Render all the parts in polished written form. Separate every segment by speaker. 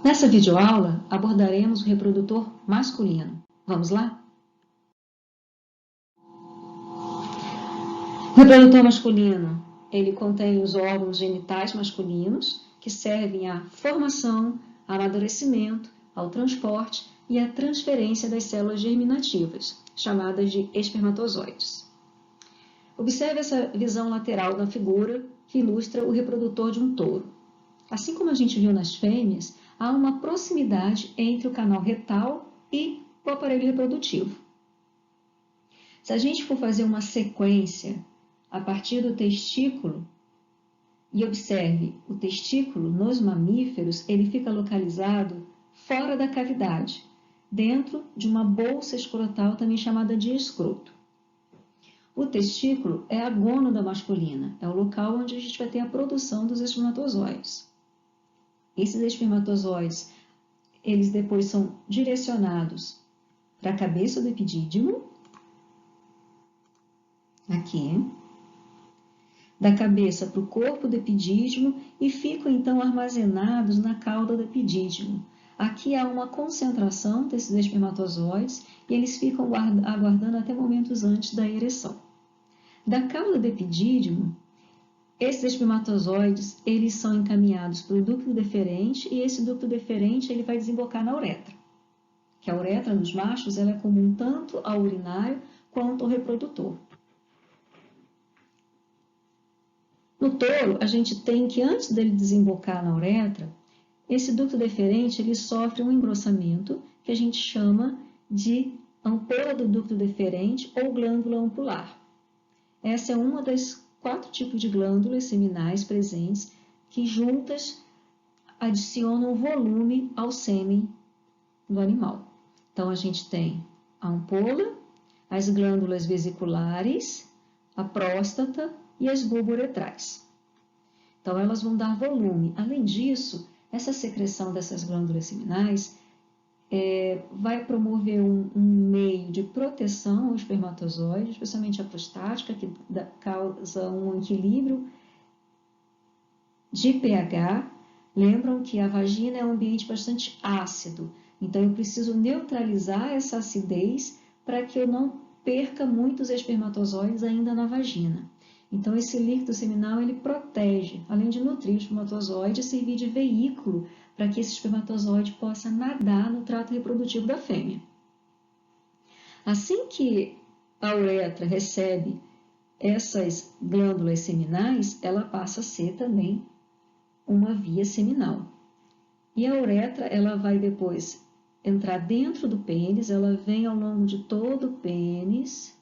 Speaker 1: Nessa videoaula, abordaremos o reprodutor masculino. Vamos lá? O reprodutor masculino, ele contém os órgãos genitais masculinos, que servem à formação, ao amadurecimento, ao transporte e à transferência das células germinativas, chamadas de espermatozoides. Observe essa visão lateral da figura que ilustra o reprodutor de um touro. Assim como a gente viu nas fêmeas, há uma proximidade entre o canal retal e o aparelho reprodutivo. Se a gente for fazer uma sequência a partir do testículo, e observe o testículo nos mamíferos, ele fica localizado fora da cavidade, dentro de uma bolsa escrotal também chamada de escroto. O testículo é a gônada masculina, é o local onde a gente vai ter a produção dos espermatozoides. Esses espermatozoides, eles depois são direcionados para a cabeça do epidídimo, aqui, da cabeça para o corpo do epidídimo e ficam então armazenados na cauda do epidídimo. Aqui há uma concentração desses espermatozoides e eles ficam aguardando até momentos antes da ereção. Da cauda do epidídimo, esses espermatozoides, eles são encaminhados para o ducto deferente e esse ducto deferente ele vai desembocar na uretra. Que a uretra nos machos ela é comum tanto ao urinário quanto ao reprodutor. No touro, a gente tem que antes dele desembocar na uretra, esse ducto deferente ele sofre um engrossamento que a gente chama de ampola do ducto deferente ou glândula ampular. Essa é uma das 4 tipos de glândulas seminais presentes que juntas adicionam volume ao sêmen do animal. Então, a gente tem a ampola, as glândulas vesiculares, a próstata e as bulbouretrais. Então, elas vão dar volume. Além disso, essa secreção dessas glândulas seminais vai promover um meio de proteção ao espermatozoide, especialmente a prostática, que causa um equilíbrio de pH. Lembram que a vagina é um ambiente bastante ácido, então eu preciso neutralizar essa acidez para que eu não perca muitos espermatozoides ainda na vagina. Então, esse líquido seminal ele protege, além de nutrir o espermatozoide e servir de veículo para que esse espermatozoide possa nadar no trato reprodutivo da fêmea. Assim que a uretra recebe essas glândulas seminais, ela passa a ser também uma via seminal. E a uretra ela vai depois entrar dentro do pênis, ela vem ao longo de todo o pênis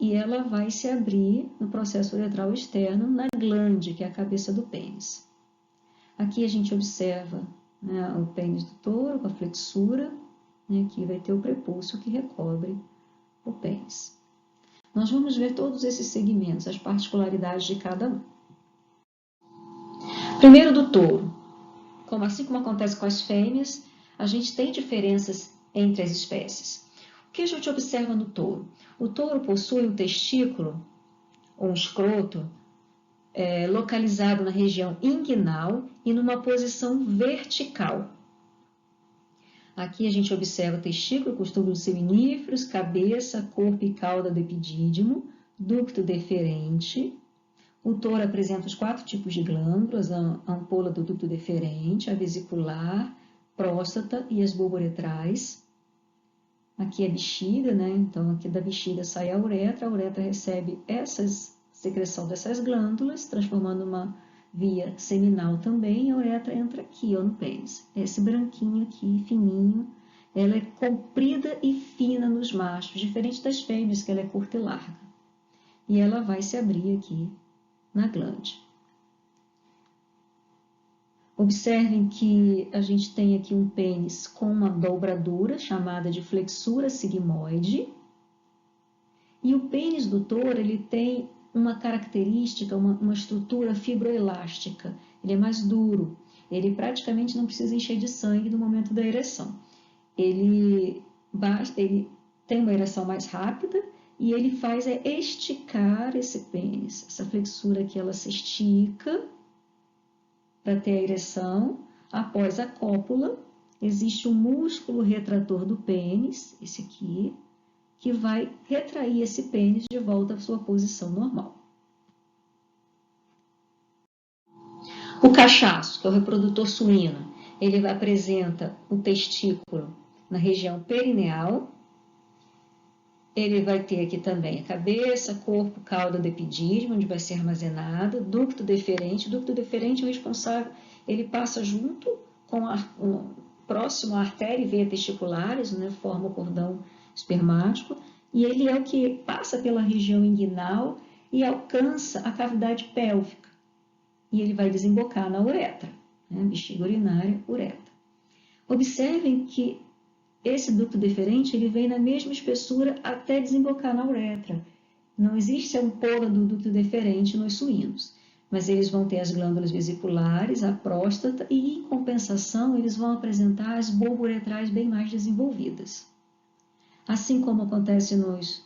Speaker 1: e ela vai se abrir no processo uretral externo na glande, que é a cabeça do pênis. Aqui a gente observa o pênis do touro com a flexura, aqui vai ter o prepúcio que recobre o pênis. Nós vamos ver todos esses segmentos, as particularidades de cada um. Primeiro do touro. Assim como acontece com as fêmeas, a gente tem diferenças entre as espécies. O que a gente observa no touro? O touro possui um testículo, ou um escroto, localizado na região inguinal e numa posição vertical. Aqui a gente observa o testículo com os túbulos seminíferos, cabeça, corpo e cauda do epidídimo, ducto deferente. O touro apresenta os 4 tipos de glândulas, a ampola do ducto deferente, a vesicular, próstata e as bulbouretrais. Aqui é a bexiga, Então aqui da bexiga sai a uretra recebe secreção dessas glândulas, transformando uma via seminal também, e a uretra entra aqui, no pênis. Esse branquinho aqui, fininho, ela é comprida e fina nos machos, diferente das fêmeas, que ela é curta e larga. E ela vai se abrir aqui na glande. Observem que a gente tem aqui um pênis com uma dobradura, chamada de flexura sigmoide, e o pênis do touro ele tem uma característica, uma estrutura fibroelástica. Ele é mais duro, ele praticamente não precisa encher de sangue no momento da ereção. Ele tem uma ereção mais rápida e ele faz esticar esse pênis. Essa flexura aqui ela se estica para ter a ereção. após a cópula, existe um músculo retrator do pênis, esse aqui, que vai retrair esse pênis de volta à sua posição normal. O cachaço, que é o reprodutor suíno, ele apresenta o testículo na região perineal. Ele vai ter aqui também a cabeça, corpo, cauda do epidídimo, onde vai ser armazenado, ducto deferente. O ducto deferente é o responsável, ele passa junto com próximo à artéria e veia testiculares, né, forma o cordão espermático, e ele é o que passa pela região inguinal e alcança a cavidade pélvica. E ele vai desembocar na uretra, né, bexiga urinária, uretra. Observem que esse ducto deferente ele vem na mesma espessura até desembocar na uretra. Não existe a ampola do ducto deferente nos suínos, mas eles vão ter as glândulas vesiculares, a próstata e, em compensação, eles vão apresentar as bulbouretrais bem mais desenvolvidas. Assim como acontece nos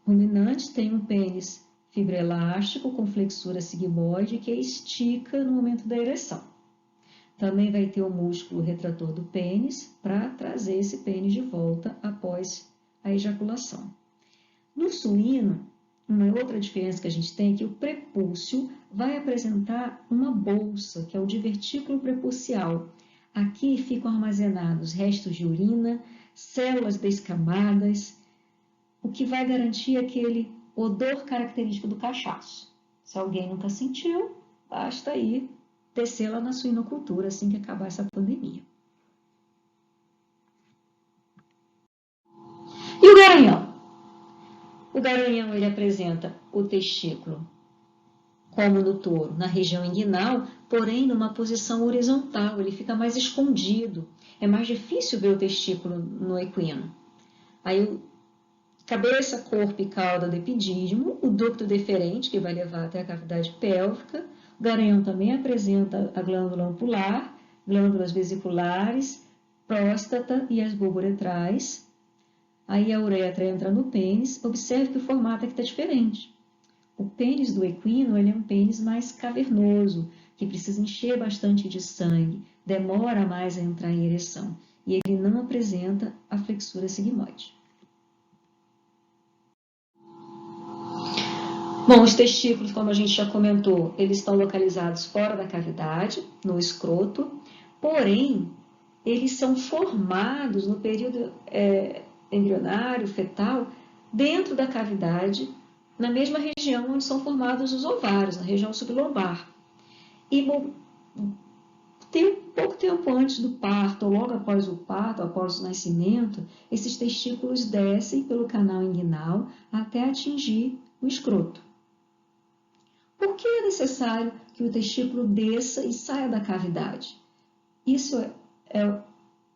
Speaker 1: ruminantes, tem um pênis fibroelástico com flexura sigmoide que estica no momento da ereção. Também vai ter o músculo retrator do pênis para trazer esse pênis de volta após a ejaculação. No suíno, uma outra diferença que a gente tem é que o prepúcio vai apresentar uma bolsa, que é o divertículo prepúcial. Aqui ficam armazenados restos de urina, células descamadas, o que vai garantir aquele odor característico do cachaço. Se alguém nunca sentiu, basta ir descer lá na suinocultura assim que acabar essa pandemia. E o garanhão? O garanhão ele apresenta o testículo, como no touro, na região inguinal, porém numa posição horizontal, ele fica mais escondido. É mais difícil ver o testículo no equino. Aí cabeça, corpo e cauda do epidídimo, o ducto deferente, que vai levar até a cavidade pélvica. O garanhão também apresenta a glândula ampular, glândulas vesiculares, próstata e as bulbouretrais. Aí a uretra entra no pênis. Observe que o formato aqui está diferente. O pênis do equino ele é um pênis mais cavernoso, que precisa encher bastante de sangue, demora mais a entrar em ereção, e ele não apresenta a flexura sigmoide. Bom, os testículos, como a gente já comentou, eles estão localizados fora da cavidade, no escroto, porém, eles são formados no período embrionário, fetal, dentro da cavidade, na mesma região onde são formados os ovários, na região sublombar. E pouco tempo antes do parto, ou logo após o parto, após o nascimento, esses testículos descem pelo canal inguinal até atingir o escroto. Por que é necessário que o testículo desça e saia da cavidade? Isso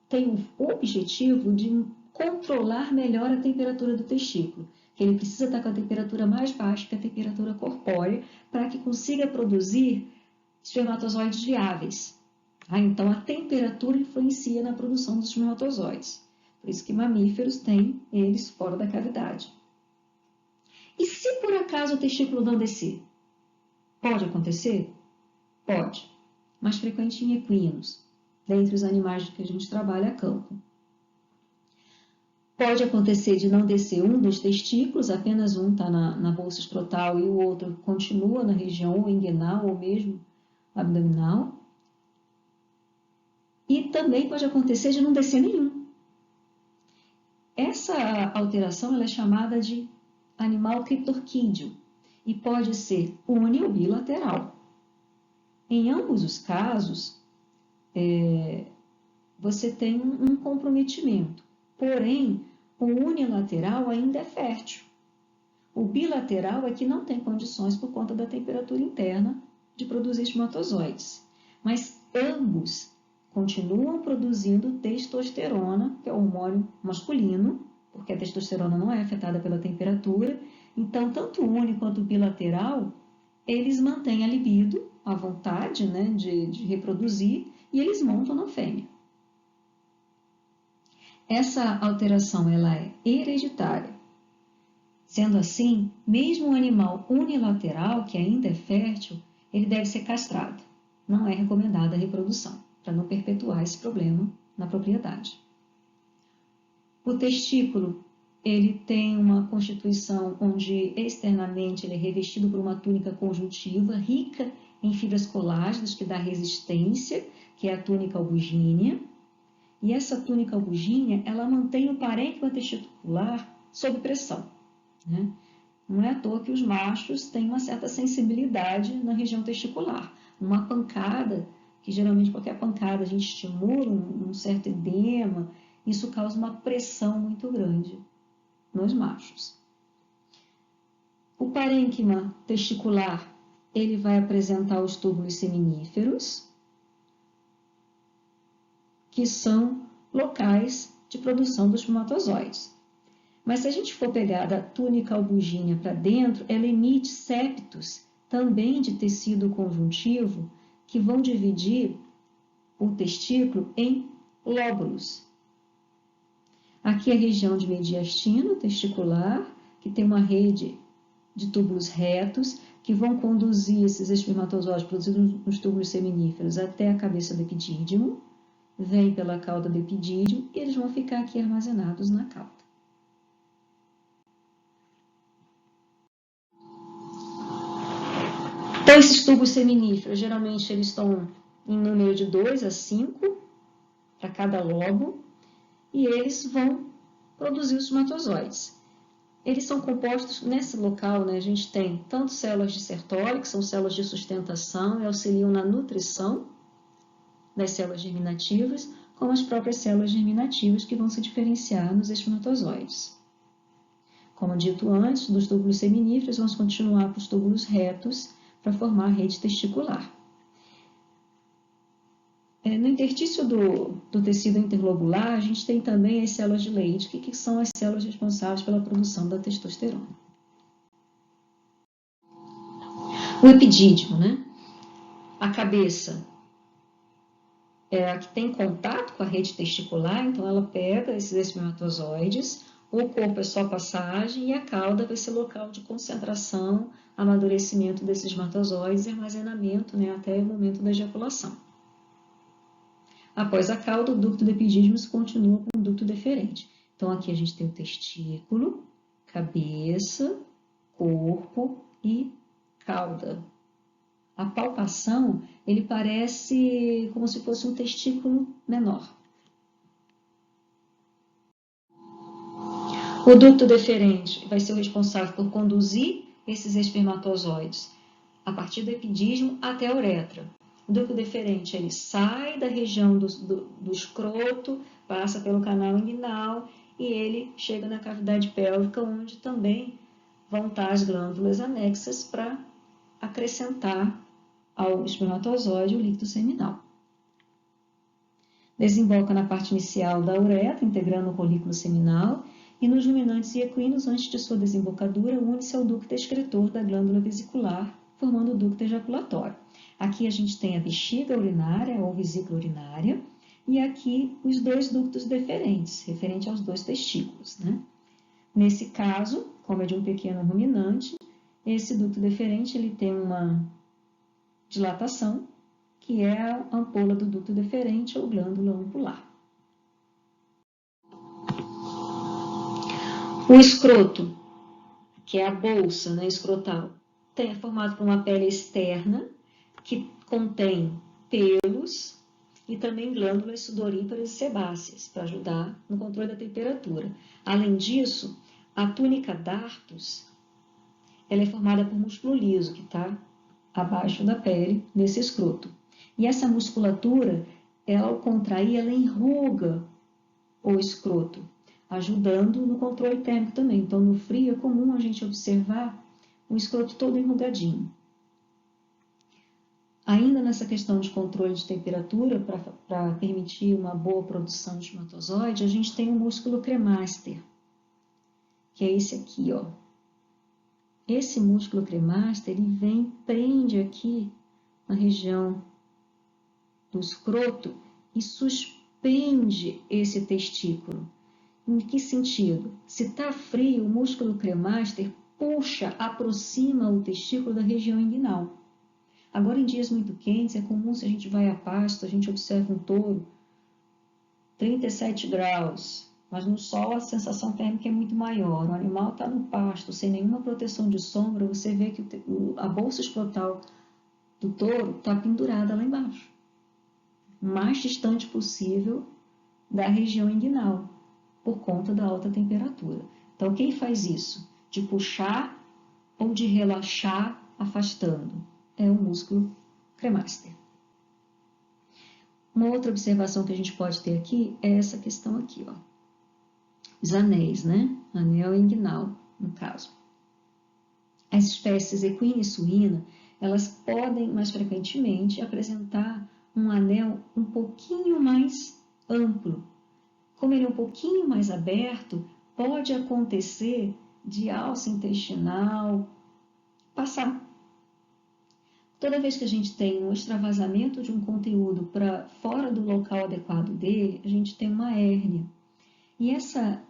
Speaker 1: tem o objetivo de controlar melhor a temperatura do testículo, que ele precisa estar com a temperatura mais baixa que a temperatura corpórea para que consiga produzir espermatozoides viáveis. Então, a temperatura influencia na produção dos espermatozoides. Por isso que mamíferos têm eles fora da cavidade. E se por acaso o testículo não descer? Pode acontecer? Pode. Mais frequente em equinos, dentre os animais que a gente trabalha a campo. Pode acontecer de não descer um dos testículos, apenas um está na bolsa escrotal e o outro continua na região inguinal ou mesmo abdominal. E também pode acontecer de não descer nenhum. Essa alteração ela é chamada de animal criptorquídeo e pode ser uni ou bilateral. Em ambos os casos, você tem um comprometimento, porém, o unilateral ainda é fértil. O bilateral é que não tem condições por conta da temperatura interna de produzir espermatozoides, mas ambos continuam produzindo testosterona, que é o hormônio masculino, porque a testosterona não é afetada pela temperatura. Então, tanto o uni quanto o bilateral, eles mantêm a libido, a vontade, né, de reproduzir, e eles montam na fêmea. Essa alteração ela é hereditária. Sendo assim, mesmo um animal unilateral, que ainda é fértil, ele deve ser castrado. Não é recomendada a reprodução. para não perpetuar esse problema na propriedade. O testículo, ele tem uma constituição onde externamente ele é revestido por uma túnica conjuntiva rica em fibras colágenas que dá resistência, que é a túnica albugínea. E essa túnica albugínea, ela mantém o parênquima testicular sob pressão, né? Não é à toa que os machos têm uma certa sensibilidade na região testicular. Uma pancada, que geralmente qualquer pancada a gente estimula um certo edema, isso causa uma pressão muito grande nos machos. O parênquima testicular, ele vai apresentar os túbulos seminíferos, que são locais de produção dos espermatozoides. Mas se a gente for pegar da túnica albugínea para dentro, ela emite septos também de tecido conjuntivo que vão dividir o testículo em lóbulos. Aqui é a região de mediastino testicular, que tem uma rede de túbulos retos que vão conduzir esses espermatozoides produzidos nos túbulos seminíferos até a cabeça do epidídimo, vem pela cauda do epidídimo e eles vão ficar aqui armazenados na cauda. Então, esses tubos seminíferos, geralmente eles estão em número de 2 a 5 para cada lobo, e eles vão produzir os espermatozoides. Eles são compostos, nesse local, né, a gente tem tanto células de Sertoli, que são células de sustentação e auxiliam na nutrição das células germinativas, como as próprias células germinativas que vão se diferenciar nos espermatozoides. Como dito antes, dos túbulos seminíferos, vamos continuar com os túbulos retos para formar a rede testicular. No interstício do tecido interlobular, a gente tem também as células de Leydig, que são as células responsáveis pela produção da testosterona. O epidídimo, né? A cabeça é a que tem contato com a rede testicular, então ela pega esses espermatozoides, o corpo é só passagem e a cauda vai ser local de concentração, amadurecimento desses espermatozoides e armazenamento, né, até o momento da ejaculação. Após a cauda, o ducto do epidídimo continua com o ducto deferente. Então, aqui a gente tem o testículo, cabeça, corpo e cauda. A palpação, ele parece como se fosse um testículo menor. O ducto deferente vai ser o responsável por conduzir esses espermatozoides a partir do epidídimo até a uretra. O ducto deferente, ele sai da região do escroto, passa pelo canal inguinal e ele chega na cavidade pélvica, onde também vão estar as glândulas anexas para acrescentar ao espermatozoide o líquido seminal. Desemboca na parte inicial da uretra, integrando o folículo seminal, e nos ruminantes e equinos, antes de sua desembocadura, une-se ao ducto excretor da glândula vesicular, formando o ducto ejaculatório. Aqui a gente tem a bexiga urinária ou vesícula urinária, e aqui os dois ductos deferentes, referente aos dois testículos, né? Nesse caso, como é de um pequeno ruminante, esse ducto deferente ele tem uma dilatação, que é a ampola do ducto deferente ou glândula ampular. O escroto, que é a bolsa, né, escrotal, é formado por uma pele externa que contém pelos e também glândulas sudoríparas e sebáceas para ajudar no controle da temperatura. Além disso, a túnica dartos ela é formada por músculo liso que está abaixo da pele desse escroto. E essa musculatura, ela, ao contrair, ela enruga o escroto, ajudando no controle térmico também. Então, no frio é comum a gente observar o escroto todo enrugadinho. Ainda nessa questão de controle de temperatura, para permitir uma boa produção de espermatozoide, a gente tem o músculo cremaster, que é esse aqui, ó. Esse músculo cremaster, ele vem, prende aqui na região do escroto e suspende esse testículo. Em que sentido? Se está frio, o músculo cremaster puxa, aproxima o testículo da região inguinal. Agora, em dias muito quentes, é comum, se a gente vai a pasto, a gente observa um touro 37 graus, mas no sol a sensação térmica é muito maior. O animal está no pasto, sem nenhuma proteção de sombra, você vê que a bolsa escrotal do touro está pendurada lá embaixo, o mais distante possível da região inguinal, por conta da alta temperatura. Então, quem faz isso? De puxar ou de relaxar, afastando? É o músculo cremaster. Uma outra observação que a gente pode ter aqui é essa questão aqui, ó. Os anéis, né? Anel inguinal, no caso. As espécies equina e suína, elas podem mais frequentemente apresentar um anel um pouquinho mais amplo. Como ele é um pouquinho mais aberto, pode acontecer de alça intestinal passar. Toda vez que a gente tem um extravasamento de um conteúdo para fora do local adequado dele, a gente tem uma hérnia. E essa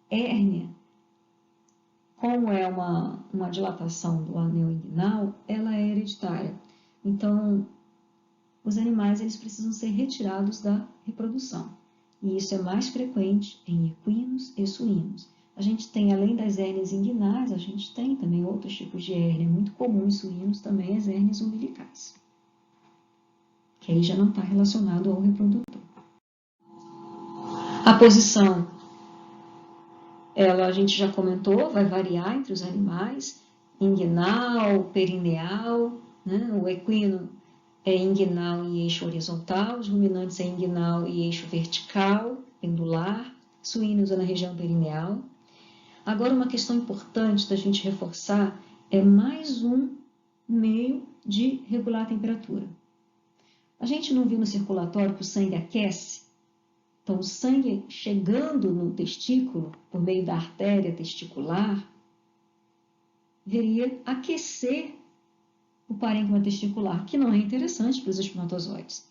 Speaker 1: hérnia, como é uma dilatação do anel inguinal, ela é hereditária. Então, os animais eles precisam ser retirados da reprodução. E isso é mais frequente em equinos e suínos. A gente tem, além das hérnias inguinais, a gente tem também outros tipos de hérnia. Muito comum em suínos também as hérnias umbilicais, que aí já não está relacionado ao reprodutor. A posição, a gente já comentou, vai variar entre os animais, inguinal, perineal, né? O equino é inguinal e eixo horizontal, os ruminantes é inguinal e eixo vertical, pendular, suínos é na região perineal. Agora, uma questão importante da gente reforçar é mais um meio de regular a temperatura. A gente não viu no circulatório que o sangue aquece? Então, o sangue chegando no testículo, por meio da artéria testicular, viria aquecer o parênquima testicular, que não é interessante para os espermatozoides.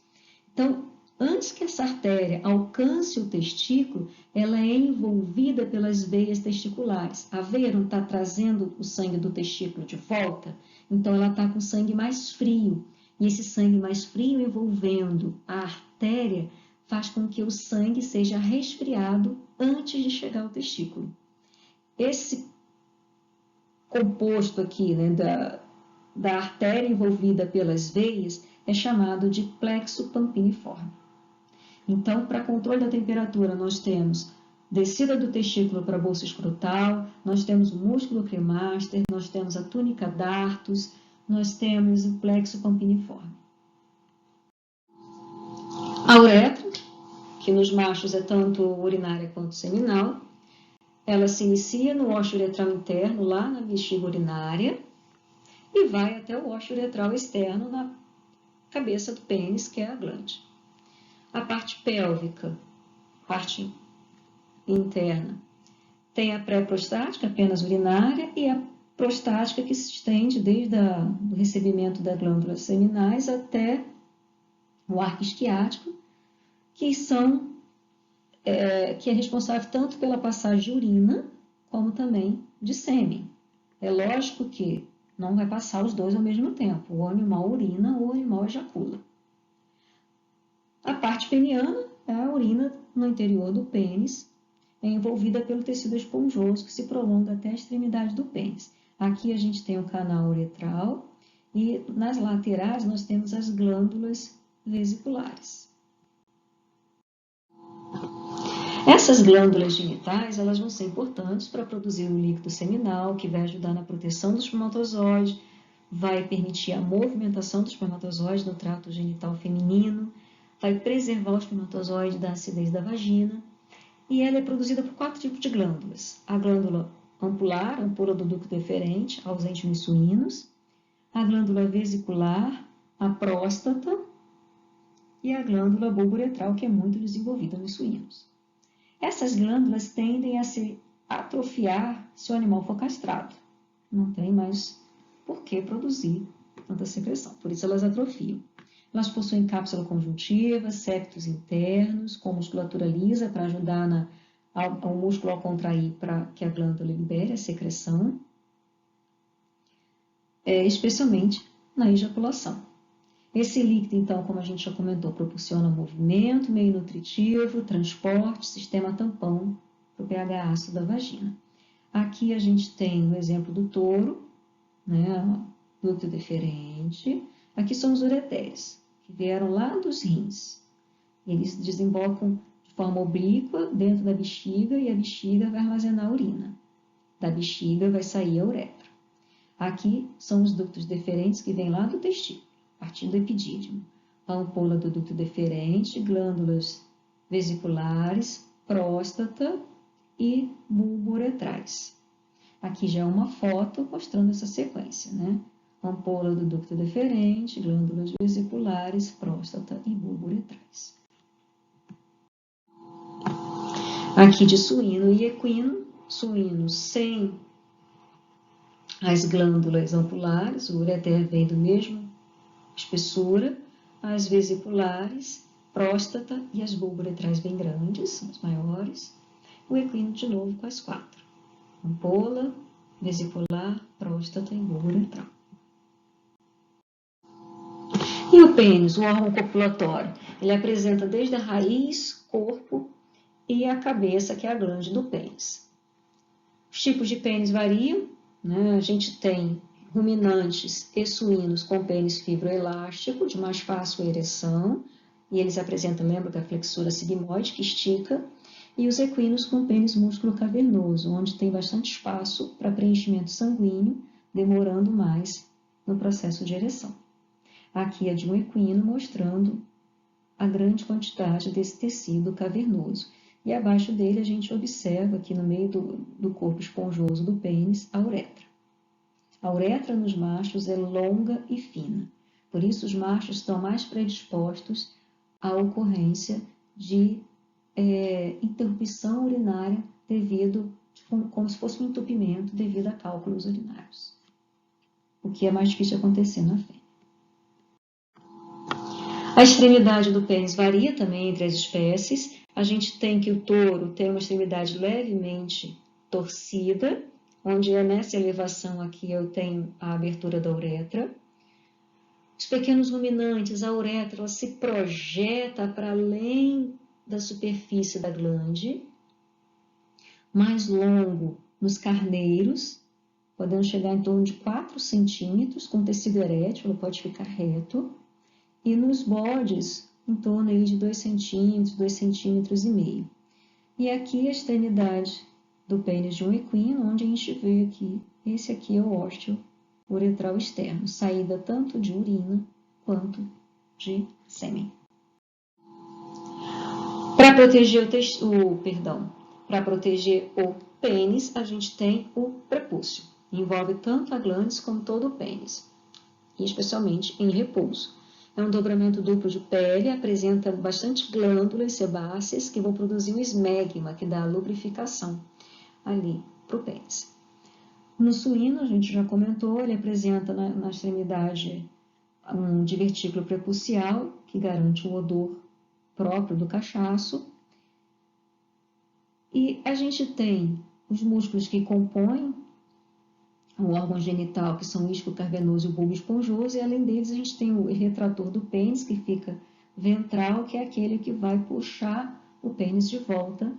Speaker 1: Então, antes que essa artéria alcance o testículo, ela é envolvida pelas veias testiculares. A veia não está trazendo o sangue do testículo de volta, então ela está com sangue mais frio. E esse sangue mais frio envolvendo a artéria faz com que o sangue seja resfriado antes de chegar ao testículo. Esse composto aqui, né, da artéria envolvida pelas veias é chamado de plexo pampiniforme. Então, para controle da temperatura, nós temos descida do testículo para a bolsa escrotal, nós temos o músculo cremaster, nós temos a túnica dartos, nós temos o plexo pampiniforme. A uretra, que nos machos é tanto urinária quanto seminal, ela se inicia no ósseo uretral interno, lá na bexiga urinária, e vai até o ósseo uretral externo, na cabeça do pênis, que é a glande. A parte pélvica, parte interna, tem a pré-prostática, apenas urinária, e a prostática, que se estende desde o recebimento das glândulas seminais até o arco isquiático, que é responsável tanto pela passagem de urina, como também de sêmen. É lógico que não vai passar os dois ao mesmo tempo, o animal urina ou o animal ejacula. A parte peniana é a urina no interior do pênis, é envolvida pelo tecido esponjoso que se prolonga até a extremidade do pênis. Aqui a gente tem o canal uretral e nas laterais nós temos as glândulas vesiculares. Essas glândulas genitais, elas vão ser importantes para produzir o líquido seminal, que vai ajudar na proteção do espermatozoide, vai permitir a movimentação do espermatozoide no trato genital feminino, vai preservar o espermatozoide da acidez da vagina, e ela é produzida por 4 tipos de glândulas. A glândula ampular, ampola do ducto deferente, ausente nos suínos, a glândula vesicular, a próstata e a glândula bulbo-uretral, que é muito desenvolvida nos suínos. Essas glândulas tendem a se atrofiar se o animal for castrado. Não tem mais por que produzir tanta secreção, por isso elas atrofiam. Elas possuem cápsula conjuntiva, septos internos, com musculatura lisa para ajudar ao músculo a contrair para que a glândula libere a secreção, especialmente na ejaculação. Esse líquido, então, como a gente já comentou, proporciona movimento, meio nutritivo, transporte, sistema tampão para o pH ácido da vagina. Aqui a gente tem o exemplo do touro, né, ducto deferente. Aqui são os ureteres, que vieram lá dos rins. Eles desembocam de forma oblíqua dentro da bexiga e a bexiga vai armazenar a urina. Da bexiga vai sair a uretra. Aqui são os ductos deferentes que vêm lá do testículo, partindo do epidídimo. A ampola do ducto deferente, glândulas vesiculares, próstata e bulbo uretrais. Aqui já é uma foto mostrando essa sequência, né? Ampola do ducto deferente, glândulas vesiculares, próstata e bulbo uretrais. Aqui de suíno e equino, suíno sem as glândulas ampulares, o ureter vem do mesmo espessura, as vesiculares, próstata e as bulbo-uretrais bem grandes, são as maiores. O equino de novo com as 4. Ampola, vesicular, próstata e bulbo-uretral. E o pênis, o órgão copulatório? Ele apresenta desde a raiz, corpo e a cabeça, que é a glande do pênis. Os tipos de pênis variam, né? A gente tem ruminantes e suínos com pênis fibroelástico, de mais fácil ereção, e eles apresentam, lembra da flexura sigmoide, que estica, e os equinos com pênis músculo cavernoso, onde tem bastante espaço para preenchimento sanguíneo, demorando mais no processo de ereção. Aqui é de um equino mostrando a grande quantidade desse tecido cavernoso. E abaixo dele a gente observa aqui no meio do corpo esponjoso do pênis a uretra. A uretra nos machos é longa e fina, por isso os machos estão mais predispostos à ocorrência de interrupção urinária devido, como se fosse um entupimento devido a cálculos urinários, o que é mais difícil de acontecer na fêmea. A extremidade do pênis varia também entre as espécies. A gente tem que o touro tem uma extremidade levemente torcida, onde é nessa elevação aqui eu tenho a abertura da uretra. Os pequenos ruminantes, a uretra ela se projeta para além da superfície da glande, mais longo nos carneiros, podendo chegar em torno de 4 centímetros, com tecido erétil, ela pode ficar reto, e nos bodes, em torno aí de 2 centímetros, 2,5 centímetros. E aqui a extremidade do pênis de um equino, onde a gente vê aqui, esse aqui é o ósteo uretral externo, saída tanto de urina quanto de sêmen. Para proteger para proteger o pênis, a gente tem o prepúcio. Envolve tanto a glândula como todo o pênis, e especialmente em repouso. É um dobramento duplo de pele, apresenta bastante glândulas sebáceas que vão produzir o esmegma, que dá a lubrificação ali para o pênis. No suíno, a gente já comentou, ele apresenta na extremidade um divertículo prepucial, que garante o odor próprio do cachaço. E a gente tem os músculos que compõem o órgão genital, que são o isco cavernoso e o bulbo esponjoso, e além deles a gente tem o retrator do pênis, que fica ventral, que é aquele que vai puxar o pênis de volta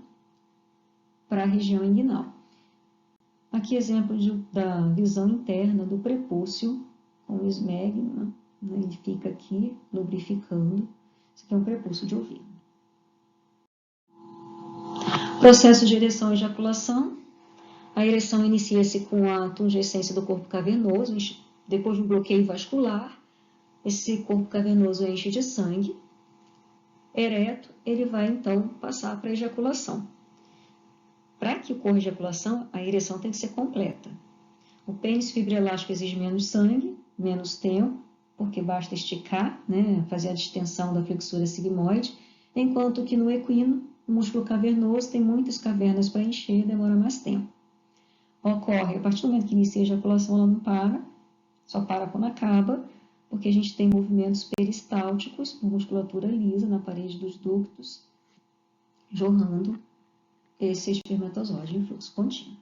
Speaker 1: para a região inguinal. Aqui exemplo da visão interna do prepúcio com o esmegma, né? Ele fica aqui lubrificando. Isso aqui é um prepúcio de ouvido. Processo de ereção e ejaculação. A ereção inicia-se com a tungescência do corpo cavernoso, depois de um bloqueio vascular, esse corpo cavernoso enche de sangue. Ereto, ele vai então passar para a ejaculação. Para que ocorra a ejaculação, a ereção tem que ser completa. O pênis fibroelástico exige menos sangue, menos tempo, porque basta esticar, né, fazer a distensão da flexura sigmoide, enquanto que no equino, o músculo cavernoso tem muitas cavernas para encher e demora mais tempo. Ocorre, a partir do momento que inicia a ejaculação, ela não para, só para quando acaba, porque a gente tem movimentos peristálticos, musculatura lisa na parede dos ductos, jorrando esse espermatozoide em fluxo contínuo.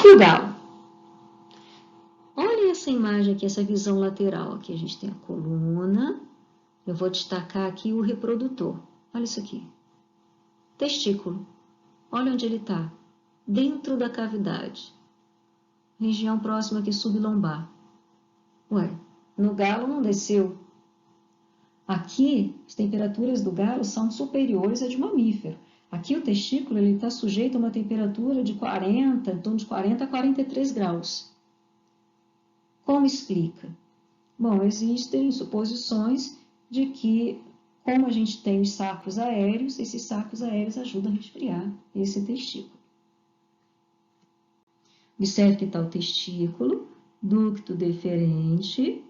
Speaker 1: E o galo? Olhem essa imagem aqui, essa visão lateral. Aqui a gente tem a coluna. Eu vou destacar aqui o reprodutor. Olha isso aqui. Testículo. Olha onde ele está. Dentro da cavidade. Região próxima aqui, sublombar. Ué, no galo não desceu. Aqui, as temperaturas do galo são superiores à de mamífero. Aqui o testículo está sujeito a uma temperatura de 40, em torno de 40 a 43 graus. Como explica? Bom, existem suposições de que, como a gente tem os sacos aéreos, esses sacos aéreos ajudam a resfriar esse testículo. Observe que está o testículo, ducto deferente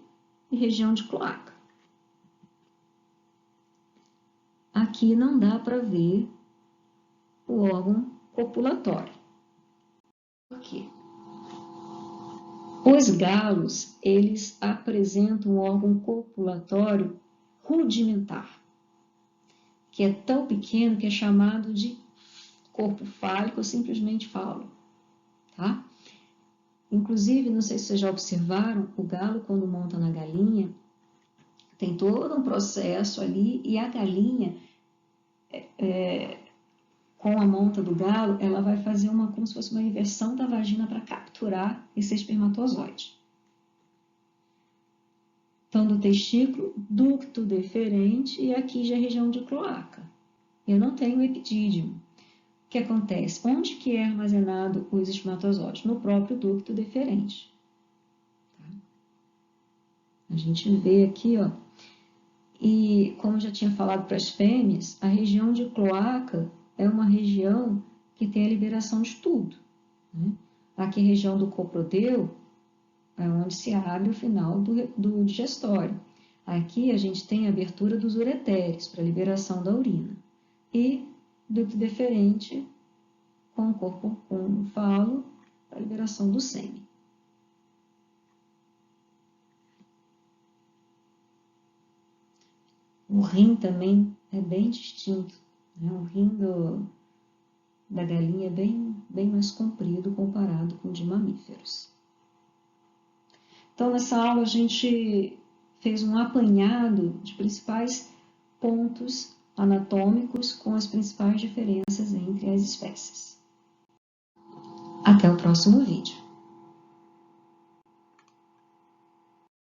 Speaker 1: e região de cloaca. Aqui não dá para ver o órgão copulatório. Por quê? Os galos, eles apresentam um órgão copulatório rudimentar, que é tão pequeno que é chamado de corpo fálico ou simplesmente falo, tá? Inclusive, não sei se vocês já observaram, o galo, quando monta na galinha, tem todo um processo ali, e a galinha, com a monta do galo, ela vai fazer como se fosse uma inversão da vagina para capturar esse espermatozoide. Então, do testículo, ducto deferente, e aqui já é região de cloaca. Eu não tenho epidídimo. O que acontece? Onde que é armazenado os espermatozoides? No próprio ducto deferente. A gente vê aqui, ó. E como eu já tinha falado para as fêmeas, a região de cloaca é uma região que tem a liberação de tudo, né? Aqui a região do coprodeu é onde se abre o final do digestório. Aqui a gente tem a abertura dos ureteres para a liberação da urina. E ducto deferente com o corpo com o falo para a liberação do sêmen. O rim também é bem distinto, né? O rim da galinha é bem mais comprido comparado com o de mamíferos. Então, nessa aula a gente fez um apanhado de principais pontos anatômicos com as principais diferenças entre as espécies. Até o próximo vídeo.